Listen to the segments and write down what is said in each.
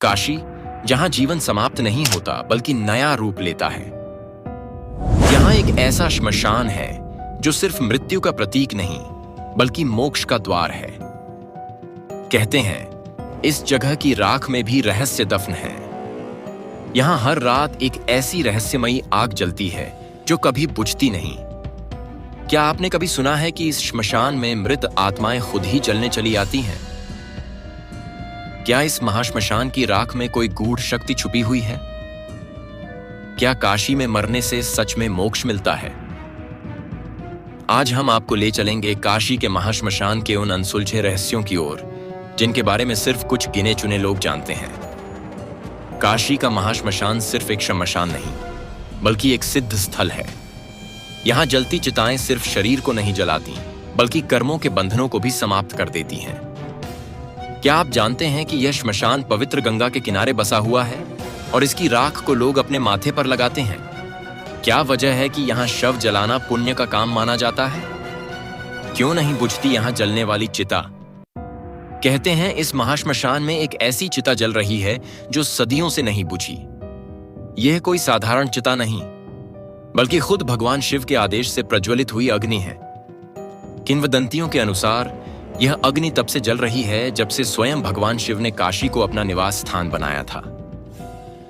काशी, जहां जीवन समाप्त नहीं होता बल्कि नया रूप लेता है। यहां एक ऐसा श्मशान है जो सिर्फ मृत्यु का प्रतीक नहीं बल्कि मोक्ष का द्वार है। कहते हैं इस जगह की राख में भी रहस्य दफन है। यहां हर रात एक ऐसी रहस्यमयी आग जलती है जो कभी बुझती नहीं। क्या आपने कभी सुना है कि इस श्मशान में मृत आत्माएं खुद ही जलने चली आती हैं? क्या इस महाश्मशान की राख में कोई गूढ़ शक्ति छुपी हुई है? क्या काशी में मरने से सच में मोक्ष मिलता है? आज हम आपको ले चलेंगे काशी के महाश्मशान के उन अनसुलझे रहस्यों की ओर जिनके बारे में सिर्फ कुछ गिने चुने लोग जानते हैं। काशी का महाश्मशान सिर्फ एक श्मशान नहीं बल्कि एक सिद्ध स्थल है। यहां जलती चिताएं सिर्फ शरीर को नहीं जलाती बल्कि कर्मों के बंधनों को भी समाप्त कर देती हैं। क्या आप जानते हैं कि यह श्मशान पवित्र गंगा के किनारे बसा हुआ है और इसकी राख को लोग अपने माथे पर लगाते हैं? क्या वजह है कि यहां शव जलाना पुण्य का काम माना जाता है? क्यों नहीं बुझती यहां जलने वाली चिता? कहते हैं इस महाश्मशान में एक ऐसी चिता जल रही है जो सदियों से नहीं बुझी। यह कोई साधारण चिता नहीं बल्कि खुद भगवान शिव के आदेश से प्रज्वलित हुई अग्नि है। किंवदंतियों के अनुसार यह अग्नि तब से जल रही है जब से स्वयं भगवान शिव ने काशी को अपना निवास स्थान बनाया था।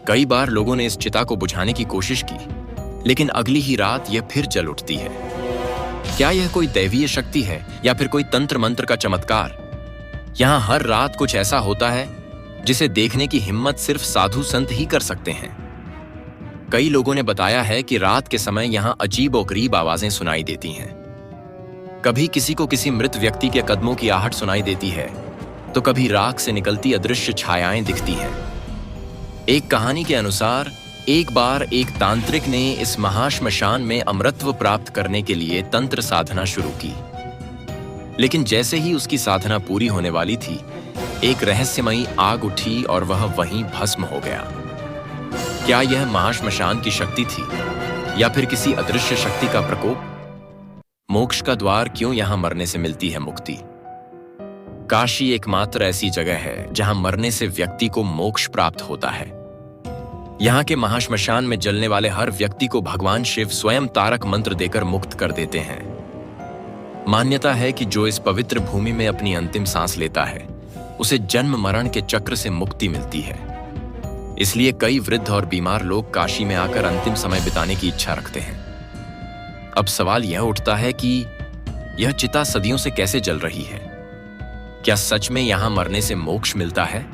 कई बार लोगों ने इस चिता को बुझाने की कोशिश की, लेकिन अगली ही रात यह फिर जल उठती है। क्या यह कोई दैवीय शक्ति है या फिर कोई तंत्र मंत्र का चमत्कार? यहां हर रात कुछ ऐसा होता है जिसे देखने की हिम्मत सिर्फ साधु संत ही कर सकते हैं। कई लोगों ने बताया है कि रात के समय यहां अजीबोगरीब आवाजें सुनाई देती हैं। कभी किसी को किसी मृत व्यक्ति के कदमों की आहट सुनाई देती है तो कभी राख से निकलती अदृश्य छायाएं दिखती हैं। एक कहानी के अनुसार एक बार एक तांत्रिक ने इस महाश्मशान में अमरत्व प्राप्त करने के लिए तंत्र साधना शुरू की, लेकिन जैसे ही उसकी साधना पूरी होने वाली थी, एक रहस्यमयी आग उठी और वह वहीं भस्म हो गया। क्या यह महाश्मशान की शक्ति थी या फिर किसी अदृश्य शक्ति का प्रकोप? मोक्ष का द्वार क्यों यहां मरने से मिलती है मुक्ति? काशी एकमात्र ऐसी जगह है जहां मरने से व्यक्ति को मोक्ष प्राप्त होता है। यहां के महाश्मशान में जलने वाले हर व्यक्ति को भगवान शिव स्वयं तारक मंत्र देकर मुक्त कर देते हैं। मान्यता है कि जो इस पवित्र भूमि में अपनी अंतिम सांस लेता है उसे जन्म मरण के चक्र से मुक्ति मिलती है। इसलिए कई वृद्ध और बीमार लोग काशी में आकर अंतिम समय बिताने की इच्छा रखते हैं। अब सवाल यह उठता है कि यह चिता सदियों से कैसे जल रही है? क्या सच में यहां मरने से मोक्ष मिलता है?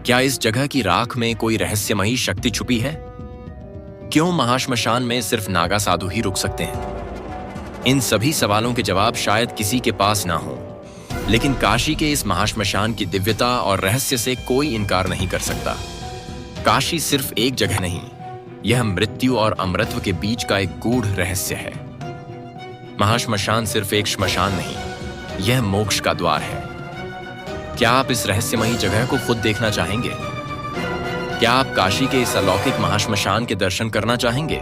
क्या इस जगह की राख में कोई रहस्यमयी शक्ति छुपी है? क्यों महाश्मशान में सिर्फ नागा साधु ही रुक सकते हैं? इन सभी सवालों के जवाब शायद किसी के पास ना हो, लेकिन काशी के इस महाश्मशान की दिव्यता और रहस्य से कोई इनकार नहीं कर सकता। काशी सिर्फ एक जगह नहीं, यह मृत्यु और अमरत्व के बीच का एक गूढ़ रहस्य है। महाश्मशान सिर्फ एक श्मशान नहीं, यह मोक्ष का द्वार है। क्या आप इस रहस्यमयी जगह को खुद देखना चाहेंगे? क्या आप काशी के इस अलौकिक महाश्मशान के दर्शन करना चाहेंगे?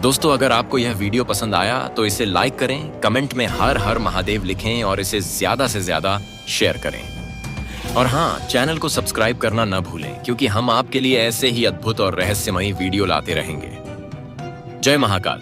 दोस्तों, अगर आपको यह वीडियो पसंद आया तो इसे लाइक करें, कमेंट में हर हर महादेव लिखें और इसे ज्यादा से ज्यादा शेयर करें। और हाँ, चैनल को सब्सक्राइब करना न भूलें, क्योंकि हम आपके लिए ऐसे ही अद्भुत और रहस्यमयी वीडियो लाते रहेंगे। जय महाकाल।